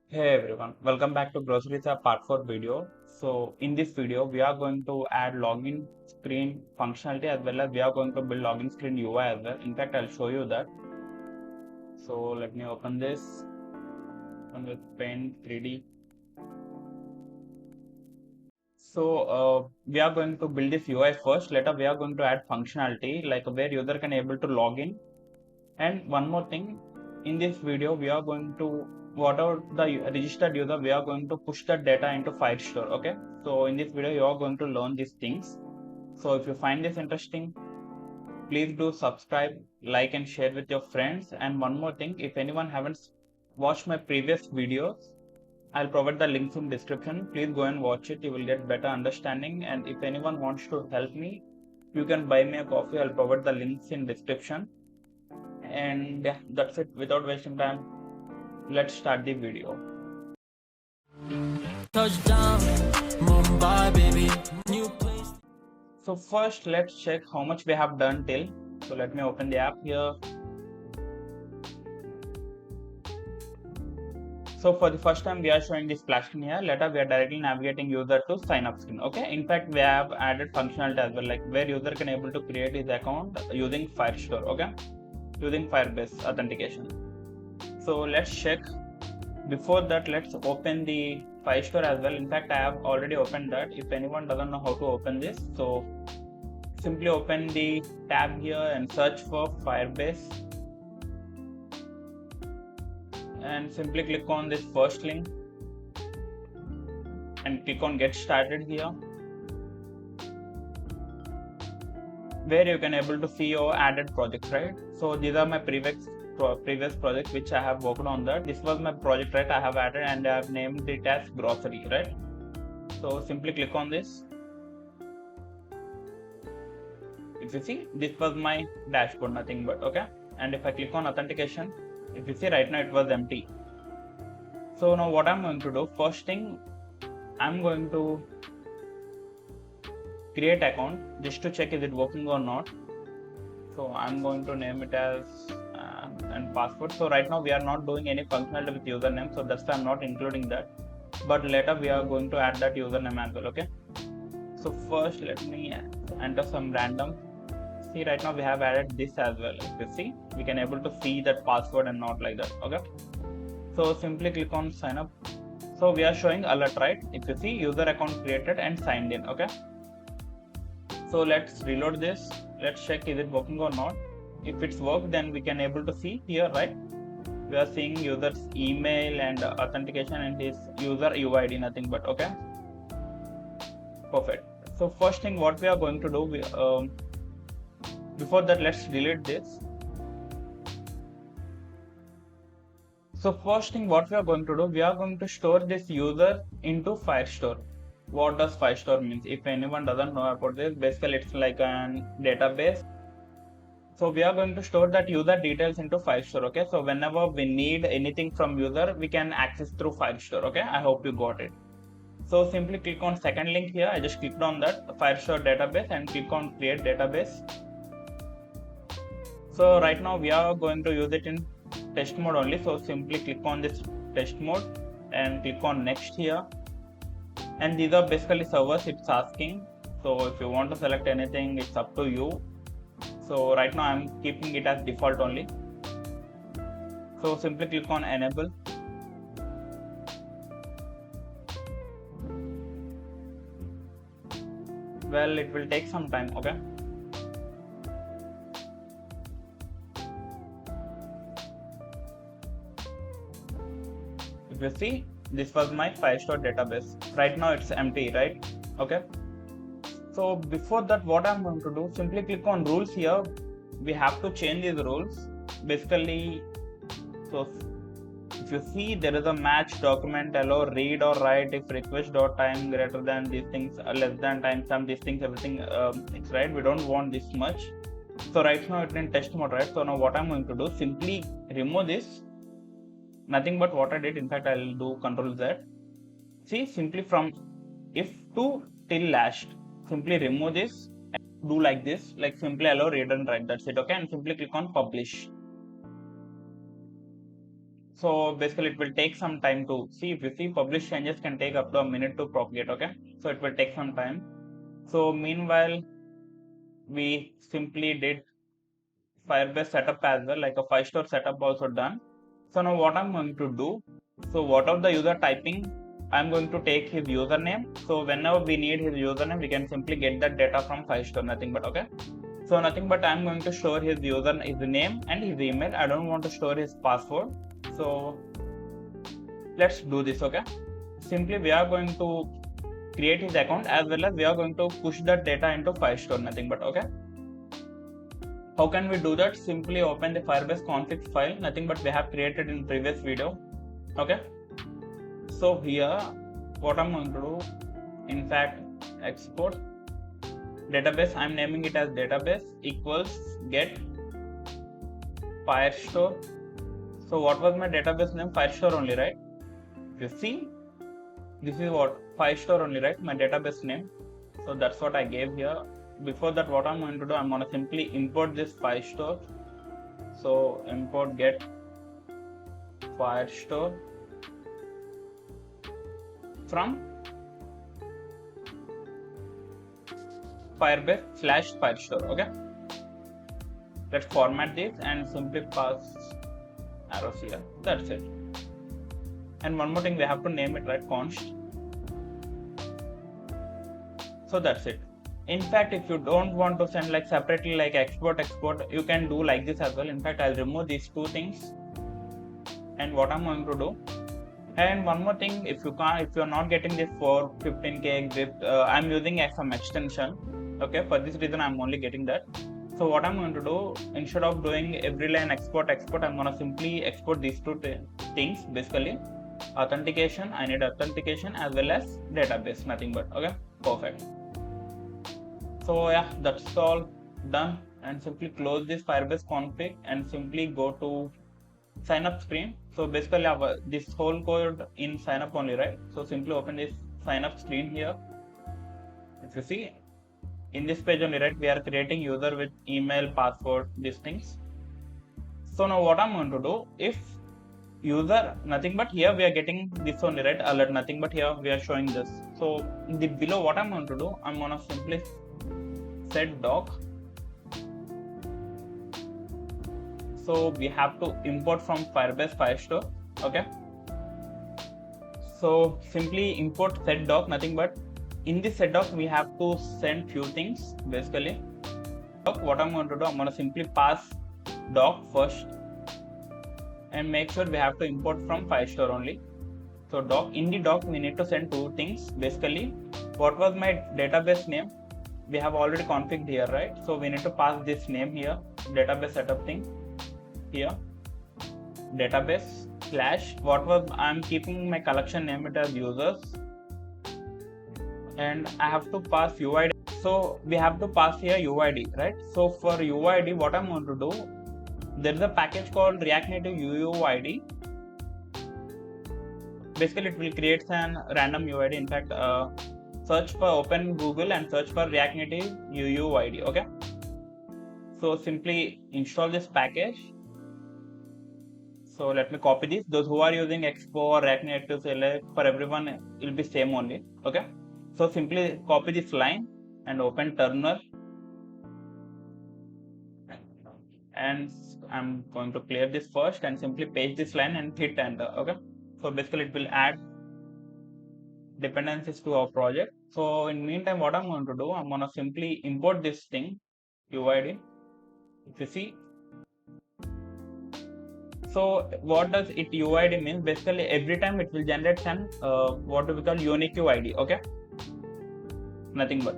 Hey everyone, welcome back to Groceries Part 4 video. So in this video, we are going to add login screen functionality as well as we are going to build login screen UI as well. In fact, I'll show you that. So let me open this with Paint 3D. So we are going to build this UI first. Later, we are going to add functionality like where user can able to log in. And one more thing, in this video, we are going to whatever the registered user, we are going to push that data into Firestore. Okay, so in this video you are going to learn these things. So if you find this interesting, please do subscribe, like and share with your friends. And one more thing, if anyone haven't watched my previous videos, I'll provide the links in description. Please go and watch it, you will get better understanding. And if anyone wants to help me, you can buy me a coffee. I'll provide the links in description. And yeah, that's it. Without wasting time, let's start the video. Touchdown, Mumbai, baby. New place. So first, let's check how much we have done till. So let me open the app here. So for the first time, we are showing this splash screen here. Later, we are directly navigating user to sign up screen. Okay. In fact, we have added functionality as well, like where user can able to create his account using Firestore. Okay, using Firebase authentication. So let's check. Before that, let's open the Firestore as well. In fact, I have already opened that. If anyone doesn't know how to open this, so simply open the tab here and search for Firebase and simply click on this first link and click on get started here, where you can able to see your added projects, right? So these are my previous projects which I have worked on. That this was my project, right? I have added and I have named it as Grocery, right? So simply click on this. If you see, this was my dashboard, nothing but. Okay, and if I click on authentication, if you see right now it was empty. So now what I'm going to do, first thing, I'm going to create account just to check is it working or not. So I'm going to name it as and password. So right now we are not doing any functionality with username, so that's why I'm not including that, but later we are going to add that username as well. Okay, so first let me enter some random. See, right now we have added this as well. If you see, we can able to see that password and not like that. Okay, so simply click on sign up. So we are showing alert, right? If you see, user account created and signed in. Okay, so let's reload this. Let's check is it working or not. If it's worked, then we can able to see here, right? We are seeing user's email and authentication and his user UID, nothing but. Okay, perfect. So first thing what we are going to do, before that, let's delete this. So first thing what we are going to do, we are going to store this user into Firestore. What does Firestore means? If anyone doesn't know about this, basically it's like a database. So we are going to store that user details into Firestore. Okay, so whenever we need anything from user, we can access through Firestore. Okay, I hope you got it. So simply click on second link here. I just clicked on that Firestore database and click on create database. So right now we are going to use it in test mode only. So simply click on this test mode and click on next here. And these are basically servers it's asking. So if you want to select anything, it's up to you. So right now I'm keeping it as default only. So simply click on enable. Well, it will take some time. Okay, if you see, this was my Firestore database. Right now it's empty, right? Okay, so before that, what I'm going to do, simply click on rules here. We have to change these rules basically. So if you see, there is a match document allow read or write if request dot time greater than these things, less than timestamp, these things, everything. It's right, we don't want this much. So right now it's in test mode, right? So now what I'm going to do, simply remove this. Nothing but what I did. In fact, I'll do Control Z. See, simply from if to till last, simply remove this and do like this, like simply allow read and write. That's it. Okay, and simply click on publish. So basically it will take some time to see. If you see, publish changes can take up to a minute to propagate. Okay, so it will take some time. So meanwhile we simply did Firebase setup as well, like a 5-store setup also done. So now what I'm going to do, so whatever the user typing, I'm going to take his username. So whenever we need his username, we can simply get that data from 5-store, nothing but. Okay, so nothing but I'm going to store his his name and his email. I don't want to store his password. So let's do this. Okay, simply we are going to create his account, as well as we are going to push that data into 5-store, nothing but. Okay, how can we do that? Simply open the Firebase config file, nothing but we have created in previous video. Okay, so here what I'm going to do, in fact, export database, I'm naming it as database equals get Firestore. So what was my database name? Firestore only, right? If you see, this is what Firestore only, right? My database name. So that's what I gave here. Before that, what I'm going to do, I'm going to simply import this Firestore. So import get Firestore from Firebase / Firestore. Okay, let's format this and simply pass arrows here. That's it. And one more thing, we have to name it, right? Const. So that's it. In fact, if you don't want to send like separately, like export, you can do like this as well. In fact, I'll remove these two things. And what I'm going to do, and one more thing, if you're not getting this for 15K zip, I'm using some extension. Okay, for this reason I'm only getting that. So what I'm going to do, instead of doing every line export, I'm going to simply export these two things. Basically authentication, I need authentication, as well as database, nothing but. Okay, perfect. So yeah, that's all done. And simply close this Firebase config and simply go to sign up screen. So basically this whole code in sign up only, right? So simply open this sign up screen here. If you see, in this page only, right, we are creating user with email, password, these things. So now what I'm going to do, if user, nothing but here we are getting this only, right, alert, nothing but here we are showing this. So in the below, what I'm going to do, I'm going to simply set doc. So we have to import from Firebase Firestore. Okay, so simply import set doc, nothing but in this set doc we have to send few things. Basically what I'm going to do, I'm going to simply pass doc first and make sure we have to import from Firestore only. So doc, in the doc we need to send two things. Basically, what was my database name, we have already configured here, right? So we need to pass this name here, database setup thing here, database / what was, I'm keeping my collection name it as users, and I have to pass UID. So we have to pass here UID, right? So for UID, what I'm going to do, there is a package called React Native UUID. Basically it will create an random UID. In fact, search for, open Google and search for React Native UUID. Okay, so simply install this package. So let me copy this. Those who are using Expo or React Native Select, for everyone it will be same only. Okay, so simply copy this line and open terminal, and I'm going to clear this first and simply paste this line and hit enter. Okay, so basically it will add dependencies to our project. So in meantime, what I'm going to do, I'm going to simply import this thing UID. If you see, so what does it UID means? Basically every time it will generate an what do we call unique UID. Okay, nothing but.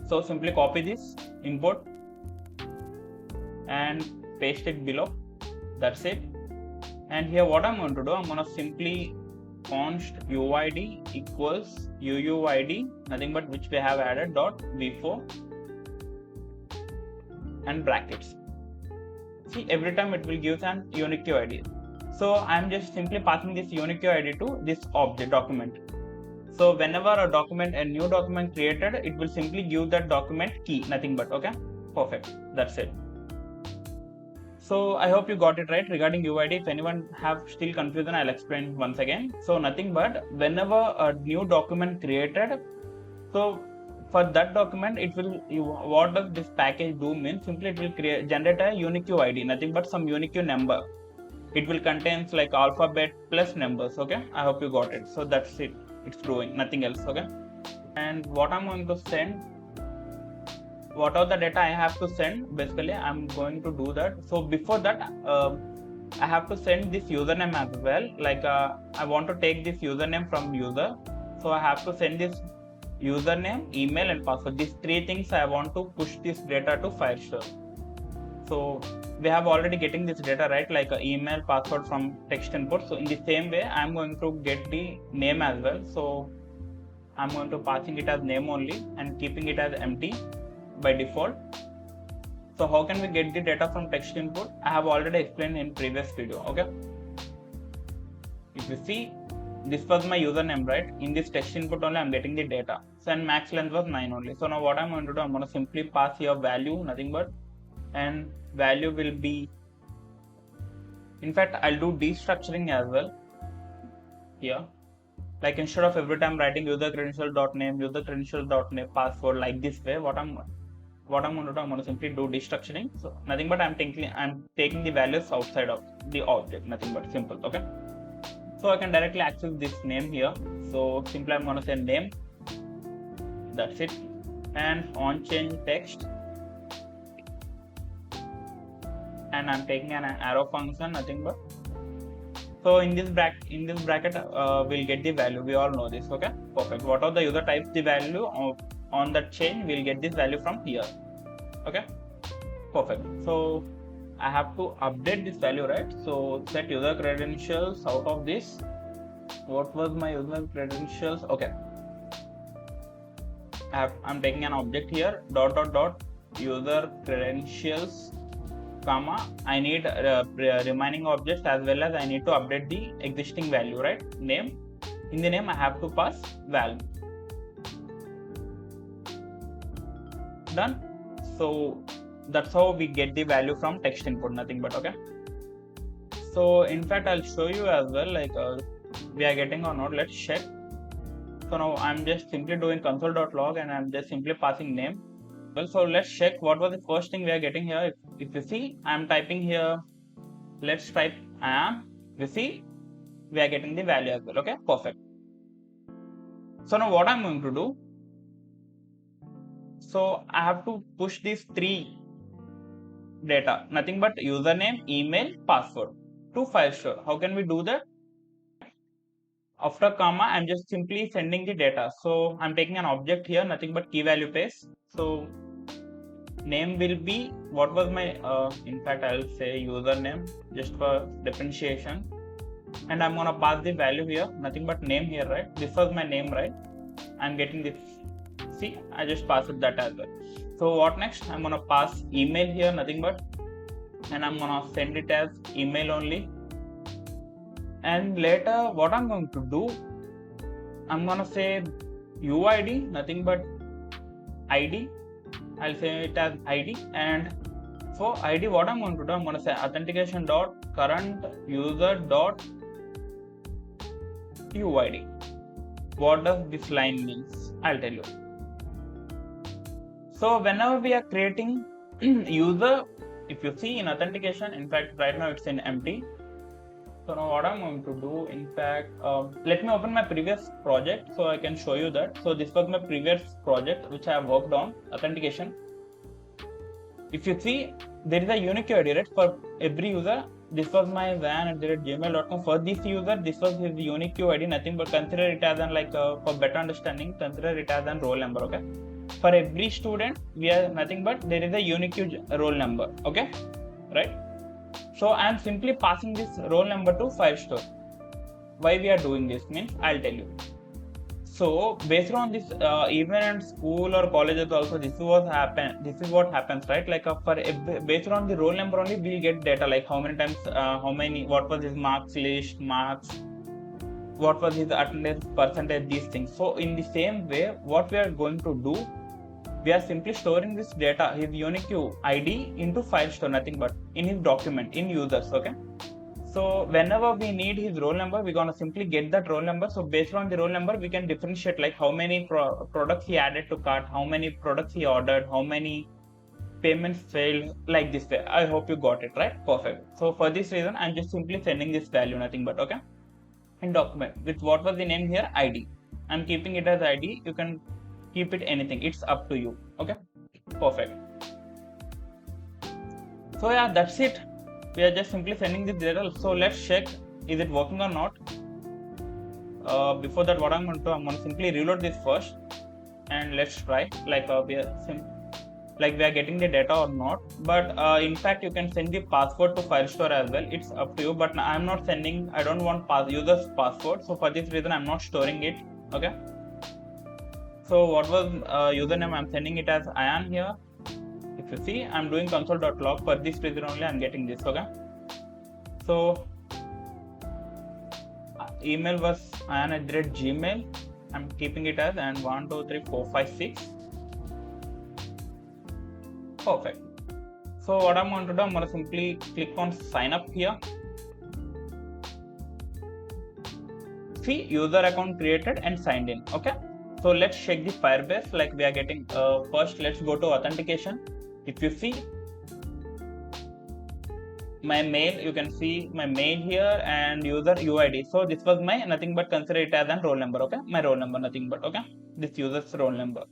So simply copy this, import, and paste it below. That's it. And here what I'm going to do, I'm going to simply const UID equals UUID, nothing but which we have added .v4 and brackets. See, every time it will give an unique UID. So I'm just simply passing this unique UID to this object document. So whenever a new document created, it will simply give that document key, nothing but. Okay, perfect. That's it. So I hope you got it right regarding UID. If anyone have still confusion, I'll explain once again. So nothing but whenever a new document created, so for that document, it will, what does this package do means simply it will generate a unique ID, nothing but some unique number. It will contains like alphabet plus numbers. Okay, I hope you got it. So that's it. It's doing nothing else. Okay, and what I'm going to send, what are the data I have to send, basically I'm going to do that. So before that, I have to send this username as well. Like I want to take this username from user, so I have to send this username, email and password. These three things I want to push this data to Firestore. So we have already getting this data, right, like email, password from text input. So in the same way, I'm going to get the name as well. So I'm going to passing it as name only and keeping it as empty by default. So how can we get the data from text input? I have already explained in previous video. Okay, if you see, this was my username, right? In this text input only I'm getting the data. So and max length was 9 only. So now what I'm going to do, I'm going to simply pass here value, nothing but, and value will be, in fact I'll do destructuring as well here. Like instead of every time writing user credential.name, user credential.name password like this way, what I'm going to do, I'm going to simply do destructuring. So nothing but I'm taking the values outside of the object, nothing but simple. Okay, so I can directly access this name here. So simply I'm going to say name, that's it, and on change text, and I'm taking an arrow function, nothing but. So in this bracket we'll get the value. We all know this. Okay, perfect. What are the user types the value of on that chain, we'll get this value from here. Okay, perfect. So I have to update this value, right? So set user credentials out of this. What was my user credentials? Okay, I'm taking an object here, dot user credentials, comma, I need remaining objects as well as I need to update the existing value, right? Name. In the name I have to pass val. Done. So that's how we get the value from text input, nothing but. Okay, so in fact I'll show you as well, like we are getting or not. Let's check. So now I'm just simply doing console.log and I'm just simply passing name. Well, so let's check what was the first thing we are getting here. If you see, I'm typing here, let's type am, you see, we are getting the value as well. Okay, perfect. So now what I'm going to do, so I have to push these three data, nothing but username, email, password to Firestore. How can we do that? After comma, I'm just simply sending the data. So I'm taking an object here, nothing but key value paste. So name will be, what was my, in fact I'll say username just for differentiation, and I'm gonna pass the value here, nothing but name here, right? This was my name, right? I'm getting this. See, I just passed that as well. So what next? I'm gonna pass email here, nothing but, and I'm gonna send it as email only. And later what I'm going to do, I'm gonna say UID, nothing but ID. I'll say it as ID, and for ID what I'm going to do, I'm going to say authentication dot current user dot UID. What does this line means? I'll tell you. So whenever we are creating user, if you see in authentication, in fact right now it's in empty. So now what I'm going to do, in fact, let me open my previous project so I can show you that. So this was my previous project which I have worked on, authentication. If you see, there is a unique ID, right, for every user. This was my van@gmail.com. For this user, this was his unique ID, nothing but consider it as an, like, for better understanding, consider it as an roll number, okay? For every student, we are nothing but there is a unique roll number, okay, right? So I am simply passing this roll number to Firestore. Why we are doing this means I'll tell you. So based on this, even in school or colleges also, this is what happens, right? Like based on the roll number only, we'll get data like how many times, what was his marks list, what was his attendance percentage, these things. So in the same way, what we are going to do, we are simply storing this data, his unique ID, into file store, nothing but in his document, in users. Okay. So whenever we need his roll number, we're gonna simply get that roll number. So based on the roll number, we can differentiate like how many products he added to cart, how many products he ordered, how many payments failed, like this way. I hope you got it right. Perfect. So for this reason, I'm just simply sending this value, nothing but. Okay. In document with what was the name here, ID. I'm keeping it as ID. You can keep it anything. It's up to you. Okay. Perfect. So yeah, that's it. We are just simply sending this data. So let's check, is it working or not. Before that, what I'm going to do, I'm going to simply reload this first, and let's try like we are getting the data or not. But in fact, you can send the password to file store as well. It's up to you. But I'm not sending. I don't want user's password. So for this reason, I'm not storing it. Okay. So what was username? I'm sending it as Ayan here. If you see, I'm doing console.log. For this reason only, I'm getting this. Okay. So email was ayan@gmail. I'm keeping it as and 1 2 3 4 5 6. Perfect. So what I'm going to do, I'm going to simply click on sign up here. See, user account created and signed in. Okay. So let's check the Firebase. Like we are getting first. Let's go to authentication. If you see my mail, you can see my mail here and user UID. So this was my nothing but, consider it as a roll number. Okay, my roll number, nothing but. Okay, this user's roll number.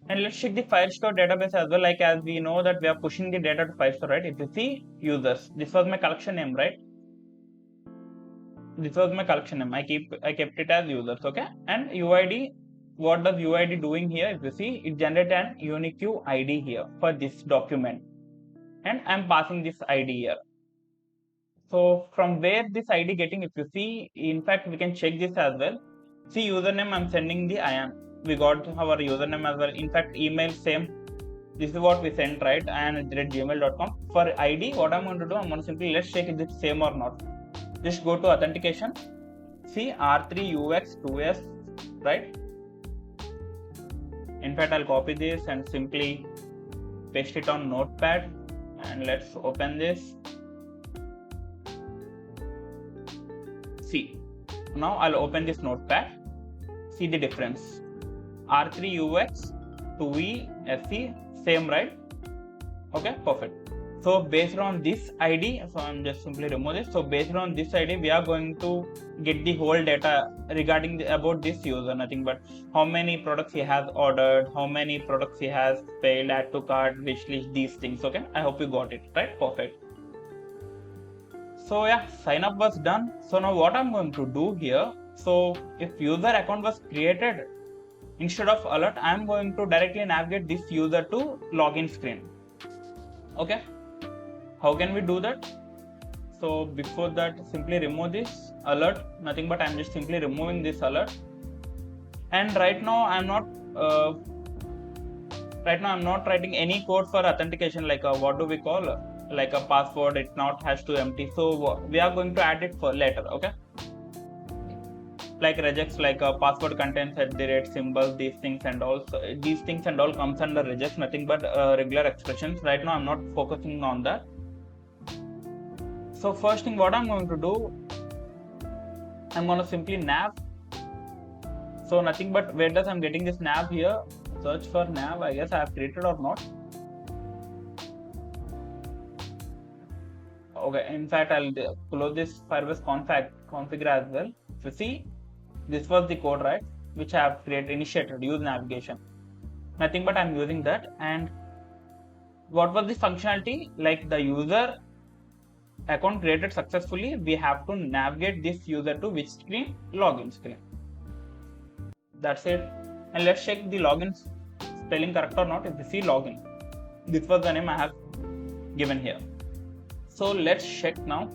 And let's check the file store database as well. Like as we know that we are pushing the data to file store, right? If you see users, this was my collection name, right? This was my collection name. I kept it as users. Okay, and UID. What does UID doing here? If you see, it generated an unique ID here for this document, and I'm passing this ID here. So from where this ID getting, if you see, in fact, we can check this as well. See, username, I'm sending the Ayan. We got our username as well. In fact, email same. This is what we sent, right? Ayan@gmail.com. For ID, what I'm going to do, I'm going to simply, let's check if it's same or not. Just go to authentication. See, R3UX2S, right? In fact, I'll copy this and simply paste it on Notepad. And let's open this. See, now I'll open this Notepad. See the difference. R3UX, 2ESC, same, right? Okay, perfect. So based on this ID, so I'm just simply remove this. So based on this ID, we are going to get the whole data regarding about this user, nothing but how many products he has ordered, how many products he has paid, add to cart, wish list, these things. Okay, I hope you got it, right? Perfect. So yeah, sign up was done. So now what I'm going to do here, so if user account was created, instead of alert, I'm going to directly navigate this user to login screen. Okay, how can we do that? So before that, simply remove this alert, nothing but I'm just simply removing this alert. And right now I'm not writing any code for authentication, like what do we call like a password. It not has to empty. So we are going to add it for later. Okay, like regex, like password contains @ these things and all. So these things and all comes under regex, nothing but regular expressions. Right now I'm not focusing on that. So first thing what I'm going to do, I'm going to simply nav. So nothing but, where does I'm getting this nav here? Search for nav. I guess I have created or not. Okay, in fact, I'll close this Firebase configure as well. If you see, this was the code, right, which I have initiated, use navigation. Nothing but I'm using that. And what was the functionality? Like the user account created successfully, we have to navigate this user to which screen? Login screen. That's it. And let's check the login spelling correct or not. If you see login, this was the name I have given here. So let's check now.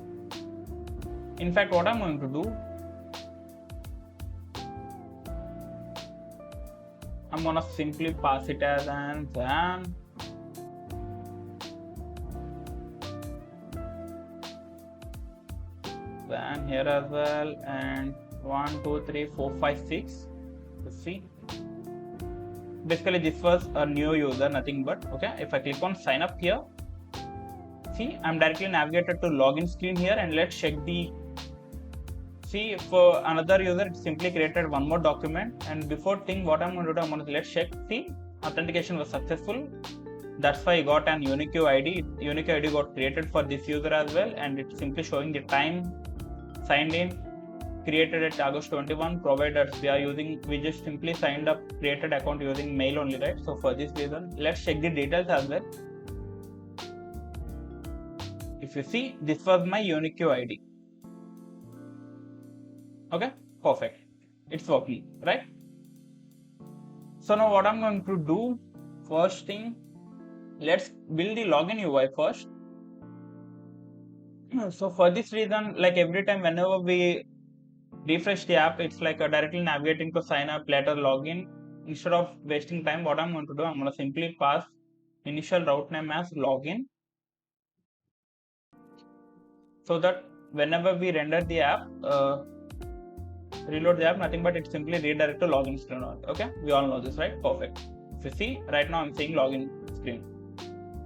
In fact, what I'm going to do, I'm gonna simply pass it as an Zan. Zan here as well, and 1 2 3 4 5 6. Let's see. basically this was a new user, nothing but. Okay, if I click on sign up here, see, I'm directly navigated to login screen here, and let's check the. See, for another user, it simply created one more document, and before thing what I'm going to do, I'm going to let's check. See, authentication was successful. That's why I got an unique ID. Unique ID got created for this user as well, and it's simply showing the time signed in, created at August 21. Providers we just simply signed up, created account using mail only, right? So for this reason, let's check the details as well. If you see, this was my unique ID. Okay, perfect. It's working, right? So now what I'm going to do, first thing, let's build the login UI first. So for this reason, like every time whenever we refresh the app, it's like directly navigating to sign up, later login. Instead of wasting time, what I'm going to do, I'm going to simply pass initial route name as login, so that whenever we render the app, reload the app, nothing but it simply redirect to login screen. Okay, we all know this, right? Perfect. If you see, right now I'm seeing login screen.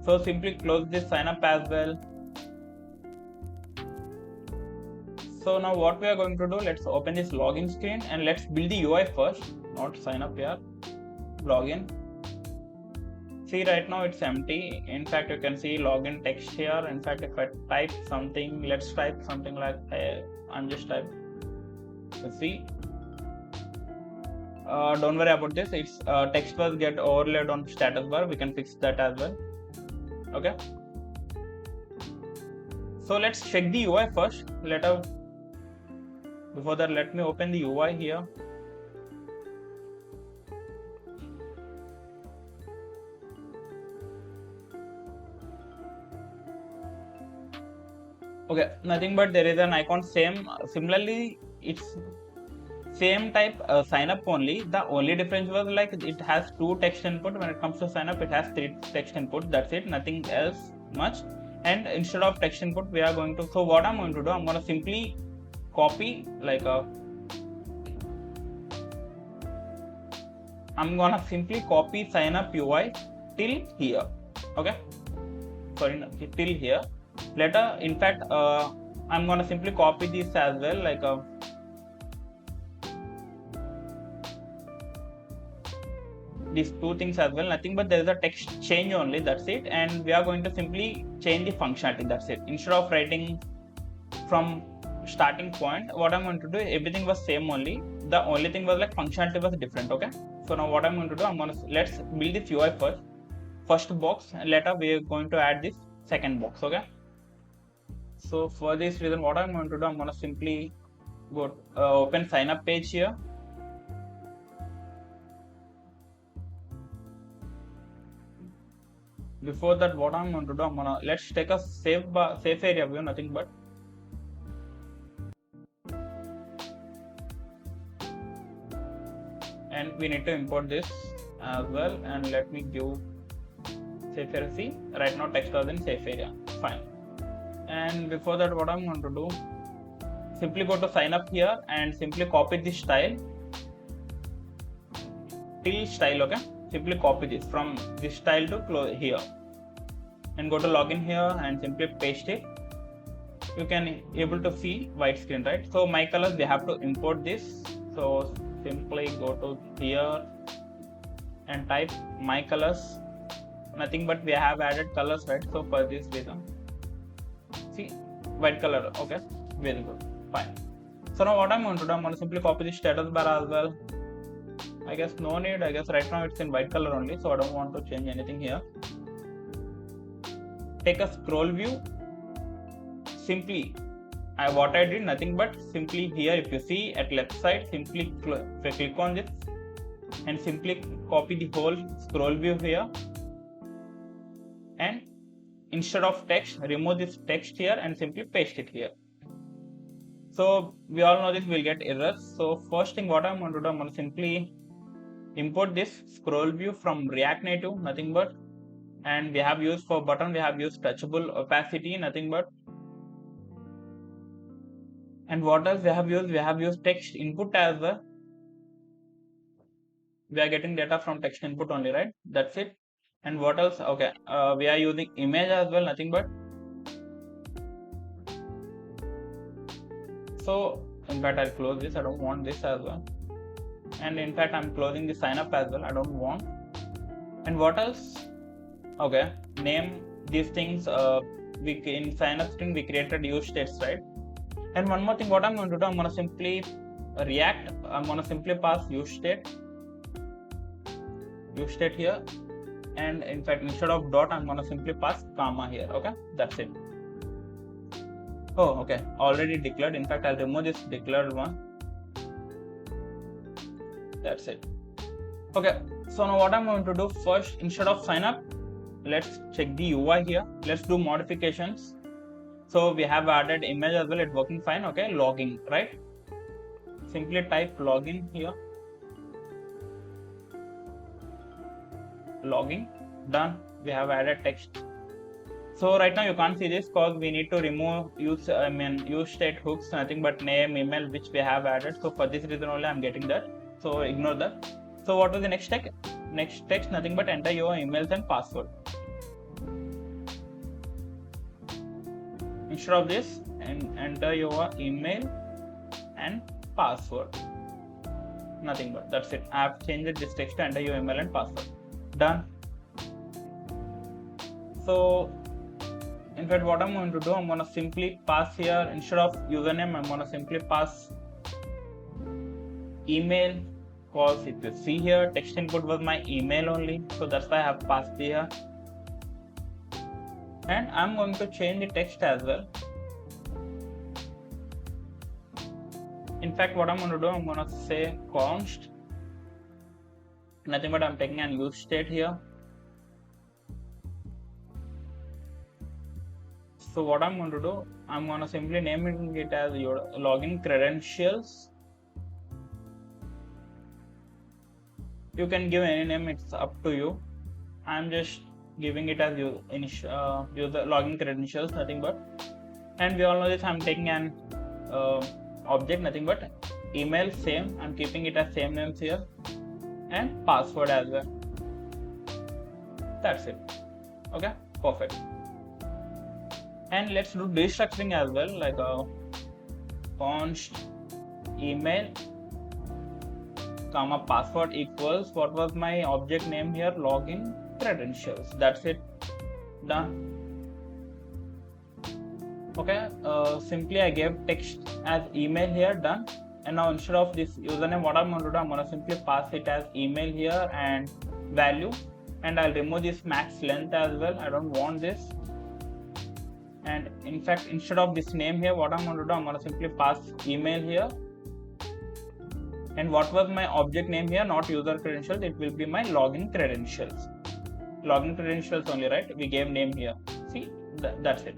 So simply close this sign up as well. So now what we are going to do, let's open this login screen and let's build the UI first, not sign up here. Login. See, right now it's empty. In fact, you can see login text here. In fact, if I type something, let's type something like I'm just type. You see, don't worry about this. It's text was get overlaid on status bar. We can fix that as well. Okay. So let's check the UI first. Before that, let me open the UI here. Okay, nothing but there is an icon similarly it's same type sign up only. The only difference was like it has 2 text input. When it comes to sign up, it has 3 text input. That's it, nothing else much. And instead of text input, we are going to, so what I'm going to do, I'm going to simply copy like I'm going to simply copy sign up UI till here. Okay, sorry, till here. Later, in fact, I'm going to simply copy this as well, like these 2 things as well, nothing but there is a text change only, that's it. And we are going to simply change the functionality, that's it. Instead of writing from starting point, what I'm going to do, everything was same only. The only thing was like functionality was different. Okay, so now what I'm going to do, let's build this UI first box, and later we are going to add this second box. Okay, so for this reason, what I'm going to do, I'm going to simply go open sign up page here. Before that, what I'm going to do, let's take a safe area view, nothing but. And we need to import this as well, and let me give safe area. See, right now text was in safe area, fine. And before that, what I'm going to do, simply go to sign up here and simply copy this style till style. Okay, simply copy this from this style to here, and go to login here and simply paste it. You can able to see white screen, right? So my colors, we have to import this. So simply go to here and type my colors, nothing but we have added colors, right? So for this reason, see, white color. Okay, very good, fine. So now what I'm going to do, I'm going to simply copy the status bar as well. I guess no need, I guess right now it's in white color only, so I don't want to change anything here. Take a scroll view. Simply what I did, nothing but simply here, if you see at left side, simply click on this and simply copy the whole scroll view here, and instead of text, remove this text here and simply paste it here. So we all know this will get errors. So first thing what I'm going to do, I'm going to simply import this scroll view from React Native, nothing but, and we have used for button, we have used touchable opacity, nothing but. And what else we have used? We have used text input as well. we are getting data from text input only, right? That's it. And what else? Okay, we are using image as well, nothing but. So in fact I'll close this, I don't want this as well. And in fact I'm closing the sign up as well, I don't want. And what else? Okay, name these things. We in sign up string we created use states, right? And one more thing, what I'm going to do, I'm going to simply I'm going to simply pass use state here, and in fact instead of dot I'm going to simply pass comma here. Okay, that's it. Oh, okay, already declared. In fact I'll remove this declared one. That's it. Okay, so now what I'm going to do, first instead of sign up, let's check the UI here. Let's do modifications. So we have added image as well, it's working fine. Okay, login, right? Simply type login here. Login, done. We have added text. So right now you can't see this because we need to remove use state hooks, nothing but name, email, which we have added. So for this reason only I'm getting that. So ignore that. So what was the next text? Next text, nothing but enter your emails and password. Instead of this, and enter your email and password. Nothing but, that's it. I have changed this text to enter your email and password. Done. So in fact what I'm going to do, I'm going to simply pass here, instead of username I'm going to simply pass email, because if you see here text input was my email only, so that's why I have passed here. And I'm going to change the text as well. In fact what I'm going to do, I'm going to say const, nothing but I'm taking an use state here. So what I'm going to do, I'm going to simply name it as your login credentials. You can give any name, it's up to you. I'm just giving it as user login credentials, nothing but. And we all know this, I'm taking an object, nothing but email, same, I'm keeping it as same names here, and password as well. That's it. Okay, perfect. And let's do destructuring as well, like const email comma password equals, what was my object name here, login credentials. That's it. Done. Okay, simply I gave text as email here. Done. And now instead of this username, what I'm going to do, I'm going to simply pass it as email here and value, and I'll remove this max length as well. I don't want this. And in fact instead of this name here, what I'm going to do, I'm going to simply pass email here. And what was my object name here, not user credentials, it will be my login credentials. Login credentials only, right? We gave name here. See, that's it.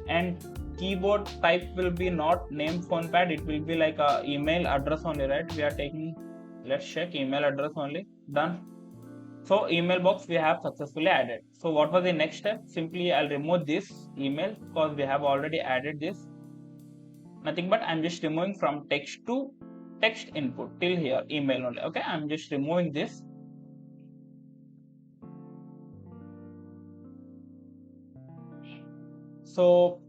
And keyboard type will be not name phone pad, it will be like a email address only, right? We are taking, let's check, email address only. Done. So email box we have successfully added. So what was the next step? Simply I'll remove this email because we have already added this. Nothing but I'm just removing from text to text input till here, email only. Okay, I'm just removing this. So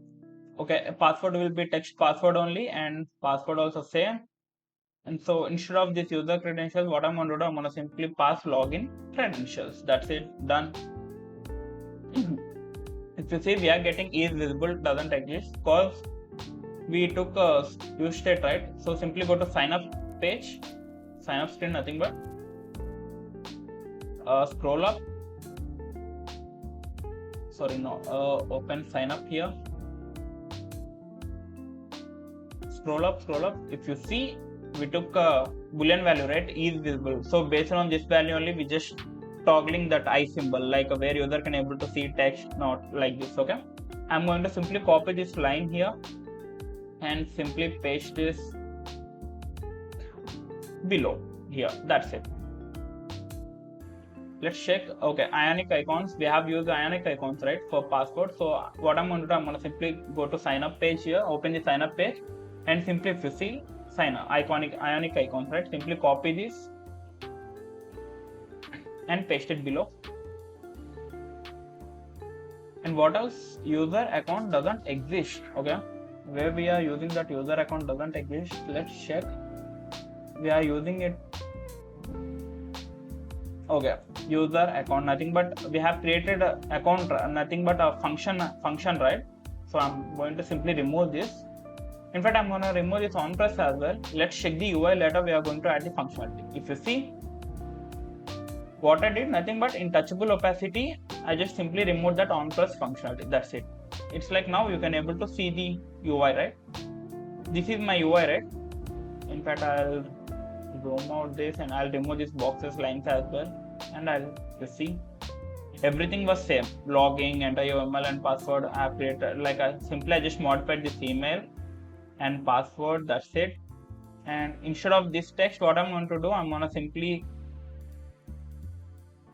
okay, password will be text password only, and password also same. And so instead of this user credentials, what I'm going to do, I'm going to simply pass login credentials. That's it. Done. If you see, we are getting is visible doesn't exist because we took a use state, right? So simply go to sign up page, sign up screen, nothing but scroll up. Sorry, no, open sign up here. Scroll up. If you see, we took a boolean value, right? Is visible. So based on this value only, we just toggling that I symbol, like where user can able to see text, not like this. Okay, I'm going to simply copy this line here and simply paste this below here. That's it. Let's check. Okay, ionic icons, we have used ionic icons, right, for password. So what I'm going to do, I'm going to simply go to sign up page here, open the sign up page, and simply if you see sign up ionic icons, right, simply copy this and paste it below. And what else? User account doesn't exist. Okay, where we are using that user account doesn't exist. Let's check. We are using it. Okay, user account, nothing but we have created a account, nothing but a function, right? So I'm going to simply remove this. In fact, I'm going to remove this on press as well. Let's check the UI. Later we are going to add the functionality. If you see what I did, nothing but in touchable opacity, I just simply removed that on press functionality. That's it. It's like now you can able to see the UI, right? This is my UI, right? In fact, I'll zoom out this and I'll remove these boxes, lines as well, and I'll see everything was same. Login, enter your email and password. I have created like I just modified this email and password. That's it. And instead of this text, what I'm going to do, I'm going to simply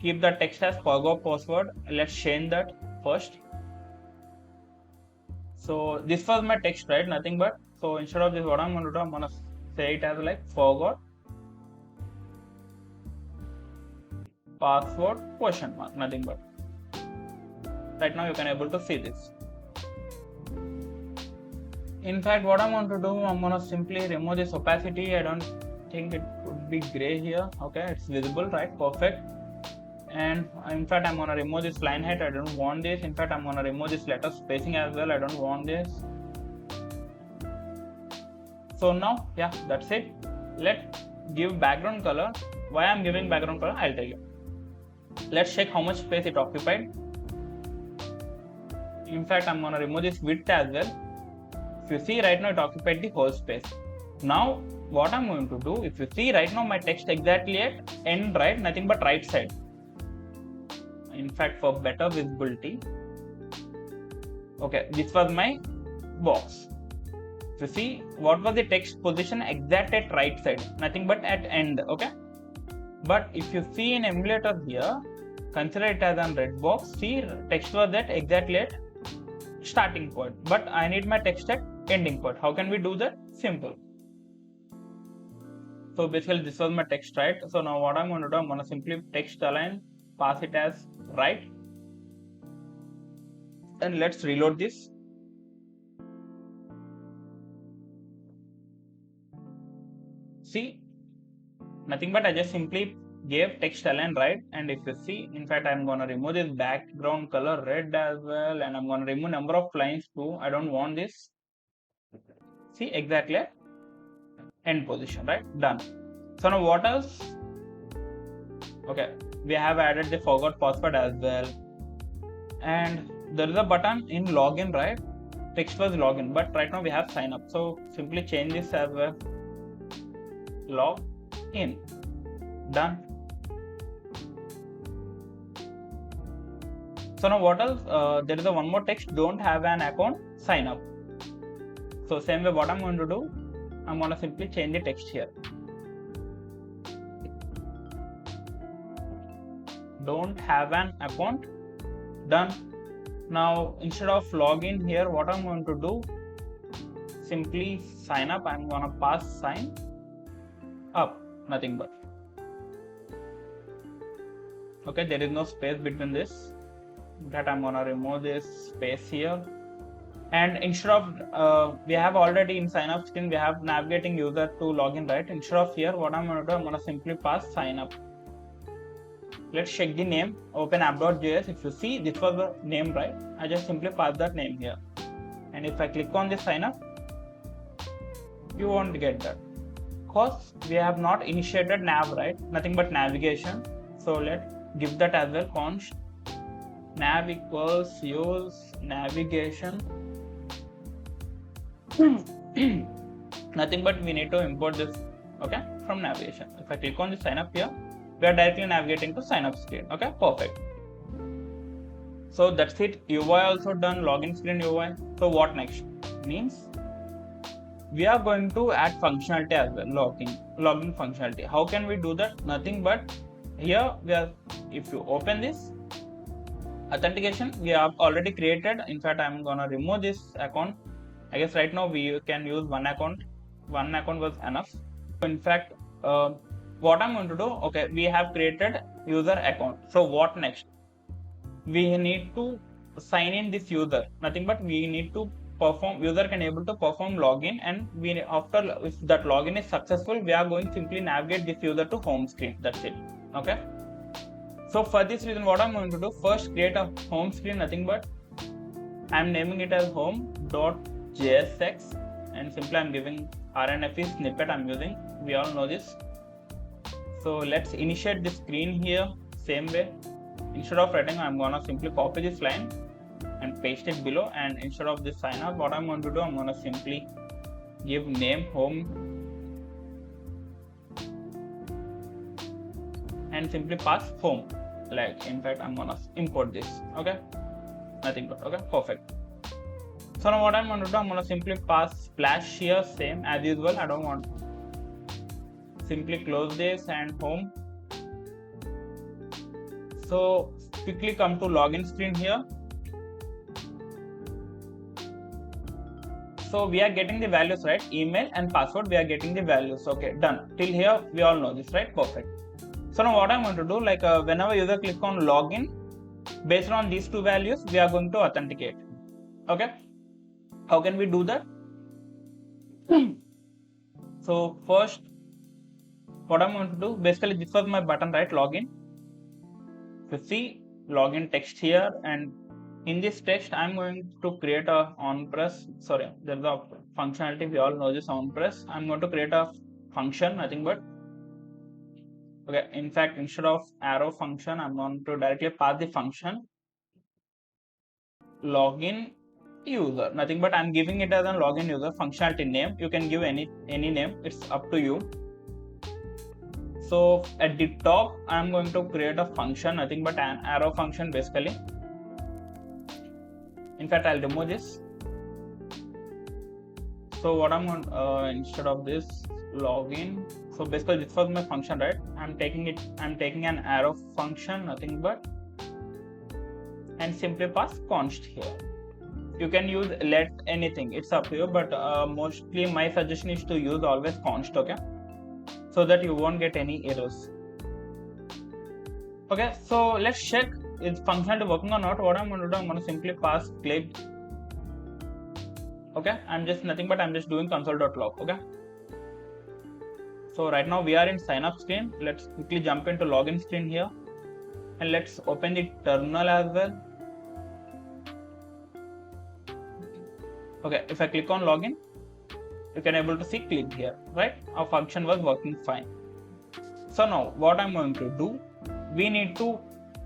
keep the text as forgot password. Let's change that first. So this was my text, right? Nothing but, so instead of this, what I'm going to do, I'm going to say it as like forgot password question mark, nothing but. Right now you can able to see this. In fact, what I'm going to do, I'm going to simply remove this opacity. I don't think it would be gray here. Okay, it's visible, right? Perfect. And in fact, I'm going to remove this line height. I don't want this. In fact, I'm going to remove this letter spacing as well. I don't want this. So now, yeah, that's it. Let's give background color. Why I'm giving background color, I'll tell you. Let's check how much space it occupied. In fact, I'm going to remove this width as well. If you see right now, it occupied the whole space. Now, what I'm going to do, if you see right now, my text exactly at end, right? Nothing but right side. In fact, for better visibility. Okay, this was my box. If you see, what was the text position exact at right side? Nothing but at end, okay? But if you see in emulator here, consider it as a red box. See, text was at exactly at starting point, but I need my text at ending point. How can we do that? Simple. So basically this was my text, right? So now what I'm going to do, I'm going to simply text align, pass it as right, and let's reload this. See, nothing but I just simply gave text align right, and if you see, in fact, I'm going to remove this background color red as well, and I'm going to remove number of lines too. I don't want this. See, exactly end position, right? Done. So now what else? Okay, we have added the forgot password as well, and there is a button in login, right? Text was login, but right now we have sign up. So simply change this as well. Log in. Done. So now what else? There is a one more text, don't have an account, sign up. So same way, what I'm going to do, I'm going to simply change the text here. Don't have an account. Done. Now instead of login here, what I'm going to do, simply sign up. I'm going to pass sign up, nothing but. Okay, there is no space between this. That I'm going to remove this space here. And instead of, we have already in sign up screen, we have navigating user to login, right? Instead of here, what I'm going to do, I'm going to simply pass sign up. Let's check the name, open app.js. If you see, this was the name, right? I just simply pass that name here. And if I click on this sign up, you won't get that. Because we have not initiated nav, right? Nothing but navigation. So let's give that as well. Const nav equals use navigation. Nothing but we need to import this, okay, from navigation. If I click on the sign up here, we are directly navigating to sign up screen. Okay, perfect. So that's it. UI also done, login screen UI. So what next? Means we are going to add functionality as well, login functionality. How can we do that? Nothing but here we are, if you open this authentication, we have already created. In fact, I'm gonna remove this account. I guess right now we can use one account. One account was enough. In fact, what I'm going to do, okay, we have created user account. So what next? We need to sign in this user, nothing but we need to perform, user can able to perform login, and we, after if that login is successful, we are going to simply navigate this user to home screen. That's it. Okay, so for this reason, what I'm going to do, first create a home screen, nothing but I'm naming it as home.jsx, and simply I'm giving RNFE snippet I'm using. We all know this. So let's initiate the screen here same way. Instead of writing, I'm gonna simply copy this line and paste it below, and instead of this sign up, what I'm going to do, I'm gonna simply give name home and simply pass home. Like, in fact, I'm gonna import this. Okay, nothing but, okay, perfect. So now what I'm going to do, I'm going to simply pass splash here same as usual. I don't want, simply close this and home. So quickly come to login screen here. So we are getting the values, right? Email and password, we are getting the values. Okay, done. Till here we all know this, right? Perfect. So now what I'm going to do, like whenever user click on login, based on these two values, we are going to authenticate. Okay, how can we do that? So first, what I'm going to do, basically this was my button, right? Login. You see login text here, and in this text I'm going to create a on press. Sorry, there's a functionality, we all know this, on press. I'm going to create a function, nothing but, okay, in fact, instead of arrow function, I'm going to directly pass the function login user, nothing but I'm giving it as a login user functionality name. You can give any name, it's up to you. So at the top, I'm going to create a function, nothing but an arrow function basically. In fact, I'll remove this. So what I'm going instead of this login, so basically this was my function, right? I'm taking an arrow function, nothing but, and simply pass const here. You can use let anything, it's up to you, but mostly my suggestion is to use always const, okay, so that you won't get any errors. Okay, so let's check is functionality working or not. What I'm going to do, I'm going to simply pass click. Okay, I'm just doing console.log. Okay, so right now we are in sign up screen. Let's quickly jump into login screen here, and let's open the terminal as well. Okay, if I click on login, you can able to see click here, right? Our function was working fine. So now what I'm going to do, we need to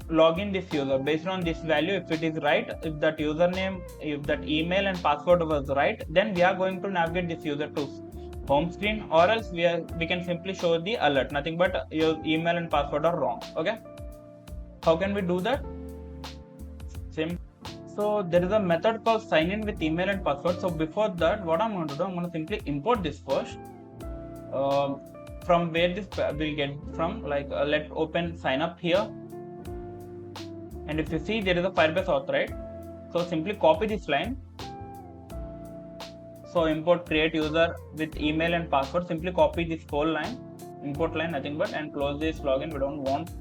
log in this user based on this value. If it is right, if that username, if that email and password was right, then we are going to navigate this user to home screen, or else we can simply show the alert, nothing but your email and password are wrong. Okay, how can we do that? Same. So there is a method called sign in with email and password. So before that, what I'm going to do, I'm going to simply import this first. From where this will get from, like let's open sign up here, and if you see there is a Firebase auth, right? So simply copy this line. So import create user with email and password. Simply copy this whole line, import line, nothing but, and close this login, we don't want,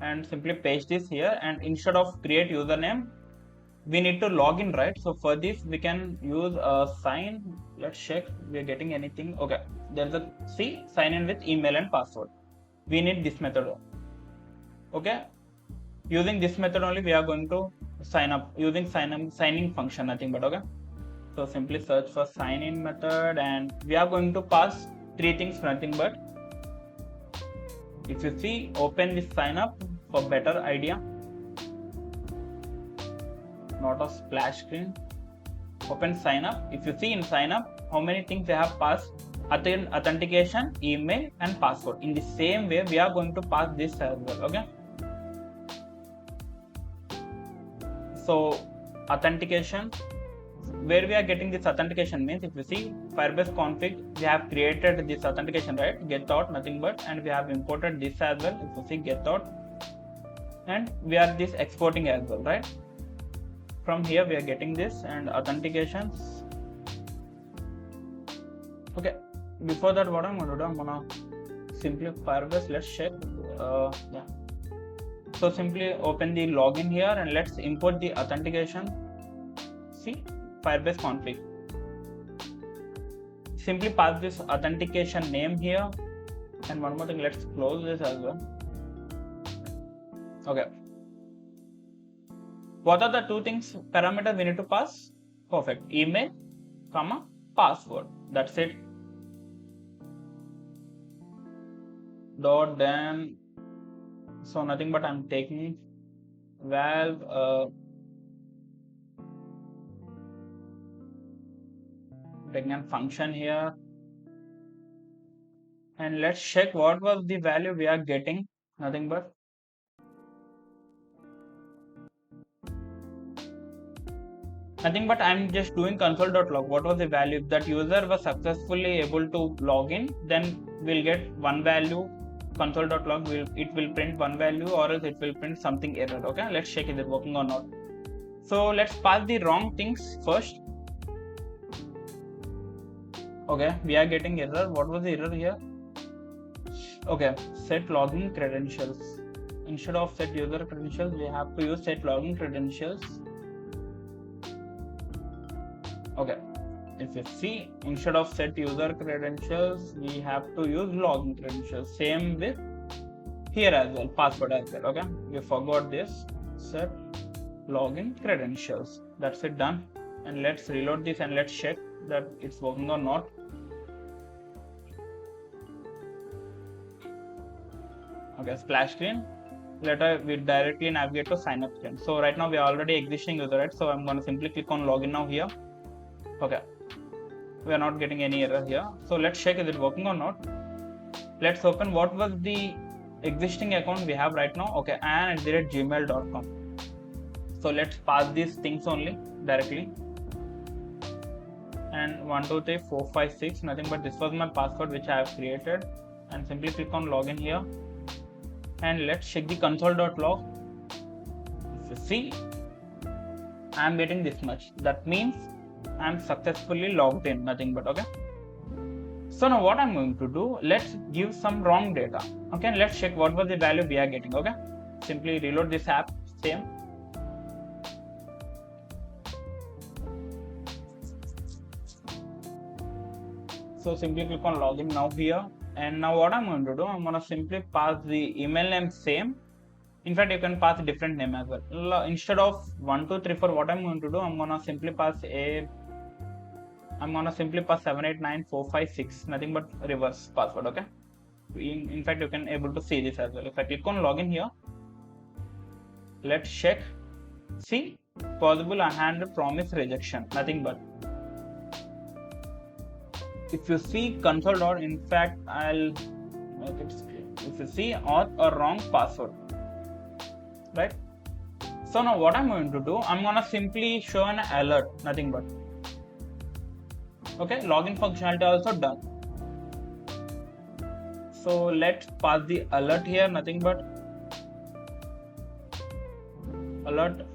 and simply paste this here. And instead of create username, we need to log in, right? So for this we can use a sign. Let's check we are getting anything. Okay, there's a sign in with email and password. We need this method. Okay, using this method only we are going to sign up using signing function, nothing but. Okay, so simply search for sign in method, and we are going to pass three things, nothing but, if you see, open this sign up for better idea, not a splash screen. Open sign up. If you see in sign up, how many things they have passed: authentication, email and password. In the same way, we are going to pass this as well. Okay, so authentication, where we are getting this authentication means, if you see Firebase config, we have created this authentication, right? Get out, nothing but, and we have imported this as well. If you see get out, and we are this exporting as well, right? From here we are getting this and authentications. Okay, before that, what I'm going to do, I'm going to simply Firebase, let's check. Yeah, So simply open the login here and let's import the authentication. See, Firebase config. Simply pass this authentication name here. And one more thing, let's close this as well. Okay. What are the two things parameters we need to pass? Perfect. Email, comma, password. That's it. Then so nothing but I'm taking valve taking a function here, and let's check what was the value we are getting. Nothing but I'm just doing console.log. What was the value? If that user was successfully able to log in, then we'll get one value. Console.log it will print one value, or else it will print something error. Okay, let's check if it's working or not. So let's pass the wrong things first. Okay, we are getting error. What was the error here? Okay, set login credentials. Instead of set user credentials, we have to use set login credentials. Okay, if you see, instead of set user credentials, we have to use login credentials. Same with here as well, password as well. Okay, we forgot this. Set login credentials. That's it, done. And let's reload this and let's check that it's working or not. Okay, splash screen. Later we directly navigate to sign up screen. So right now we are already existing user, right? So I'm going to simply click on login now here. Okay, we are not getting any error here. So let's check is it working or not. Let's open what was the existing account we have right now. Okay, and@gmail.com. So let's pass these things only directly. And 1 2 3 4 5 6, nothing but this was my password which I have created, and simply click on login here. And let's check the console.log. If you see, I'm getting this much. That means I'm successfully logged in, nothing but. Okay, so now what I'm going to do, let's give some wrong data. Okay, and let's check what was the value we are getting. Okay, simply reload this app. Same. So simply click on login now here. And now what I'm going to do, I'm going to simply pass the email name same. In fact, you can pass a different name as well. Instead of 1 2 3 4, what I'm going to do, I'm going to simply pass 789456, nothing but reverse password. Okay, in fact you can able to see this as well. If I click on login here, let's check. See, possible unhandled promise rejection, nothing but. If you see console. In fact, I'll make it screen. If you see auth or wrong password, right? So now what I'm going to do, I'm gonna simply show an alert, nothing but. Okay, login functionality also done. So let's pass the alert here, nothing but alert.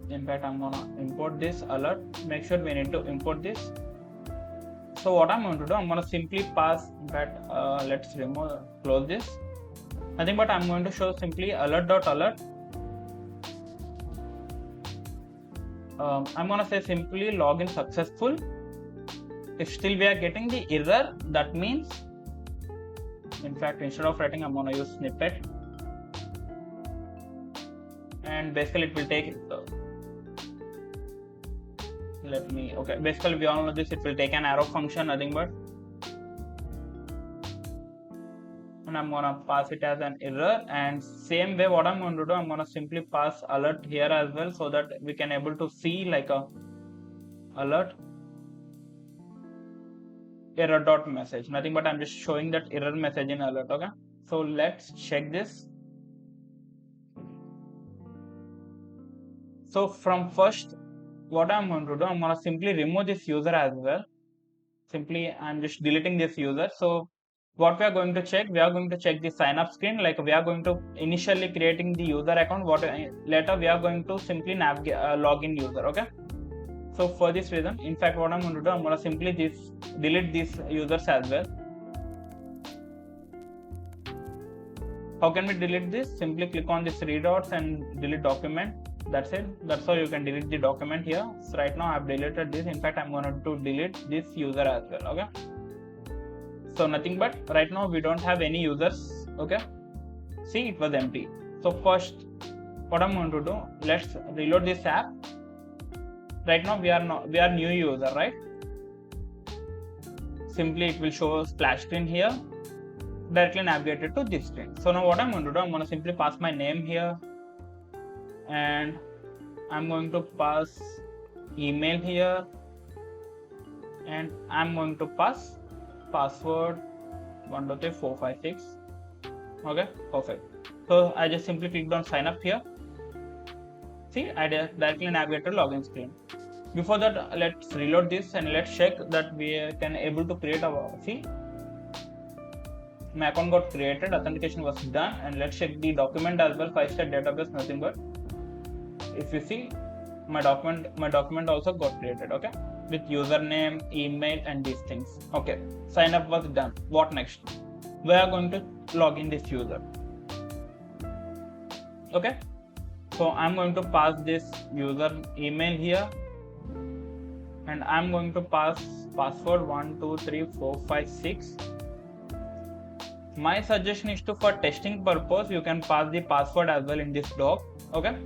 In fact, I'm gonna import this alert. Make sure we need to import this. So what I'm going to do, I'm going to simply pass. In fact, let's close this. Nothing but I'm going to show simply alert.alert. I'm going to say simply login successful. If still we are getting the error, that means, in fact, instead of writing, I'm going to use snippet. And basically it will take basically we all know this, it will take an arrow function, nothing but, and I'm gonna pass it as an error. And same way what I'm going to do, I'm gonna simply pass alert here as well, so that we can able to see like a alert error dot message, nothing but I'm just showing that error message in alert. Okay, so let's check this. So from first, what I'm going to do, I'm going to simply remove this user as well. Simply I'm just deleting this user. So what we are going to check, we are going to check the sign up screen. Like we are going to initially creating the user account. Later we are going to simply navigate login user. Okay, so for this reason, in fact, what I'm going to do, I'm going to simply delete these users as well. How can we delete this? Simply click on this three dots and delete document. That's it. That's how you can delete the document here. So right now I've deleted this. In fact, I'm going to delete this user as well. Okay. So nothing but right now we don't have any users. Okay. See, it was empty. So first, what I'm going to do, let's reload this app. Right now we are new user, right? Simply it will show a splash screen here. Directly navigated to this screen. So now what I'm going to do, I'm going to simply pass my name here, and I'm going to pass email here, and I'm going to pass password 123456. Okay, perfect. So I just simply clicked on sign up here. See, I directly navigate to login screen. Before that, let's reload this and let's check that we can able to create our, see, my account got created, authentication was done, and let's check the document as well. 5-star database, nothing but. If you see, my document also got created, okay, with username, email, and these things. Okay, sign up was done. What next? We are going to log in this user. Okay, so I'm going to pass this user email here, and I'm going to pass password 123456. My suggestion is to, for testing purpose, you can pass the password as well in this doc. Okay,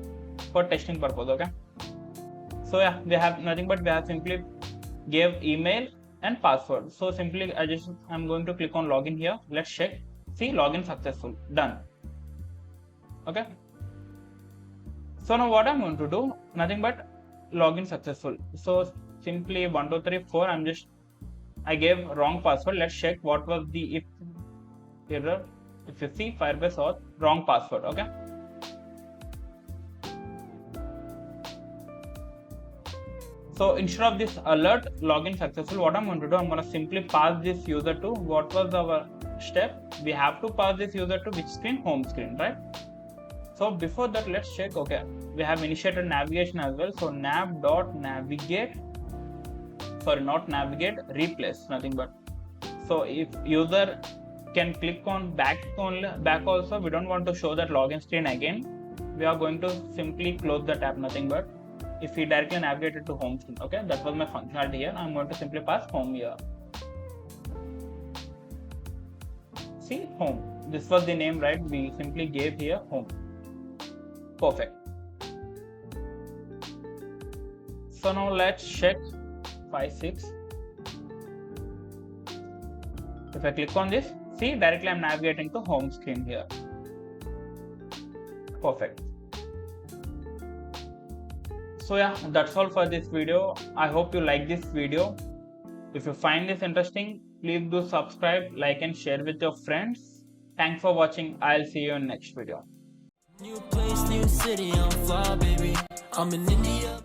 for testing purpose. Okay, so yeah, we have nothing but we have simply gave email and password. So simply I'm going to click on login here. Let's check. See, login successful, done. Okay, so now what I'm going to do, nothing but login successful. So simply 1234, I gave wrong password. Let's check what was the error. If you see, Firebase auth, wrong password. Okay, so instead of this alert login successful, what I'm going to do, I'm going to simply pass this user to, what was our step? We have to pass this user to which screen? Home screen, right? So before that, let's check. Okay, we have initiated navigation as well. So nav.navigate, sorry, not navigate, replace, nothing but. So if user can click on back also, we don't want to show that login screen again. We are going to simply close the tab, nothing but. If we directly navigated to home screen, okay, that was my functionality here. I'm going to simply pass home here. See, home. This was the name, right? We simply gave here home. Perfect. So now let's check 5.6. If I click on this, see, directly I'm navigating to home screen here. Perfect. So yeah, that's all for this video. I hope you like this video. If you find this interesting, please do subscribe, like, and share with your friends. Thanks for watching. I'll see you in next video. New place, new city, I'm fly, baby. I'm in India.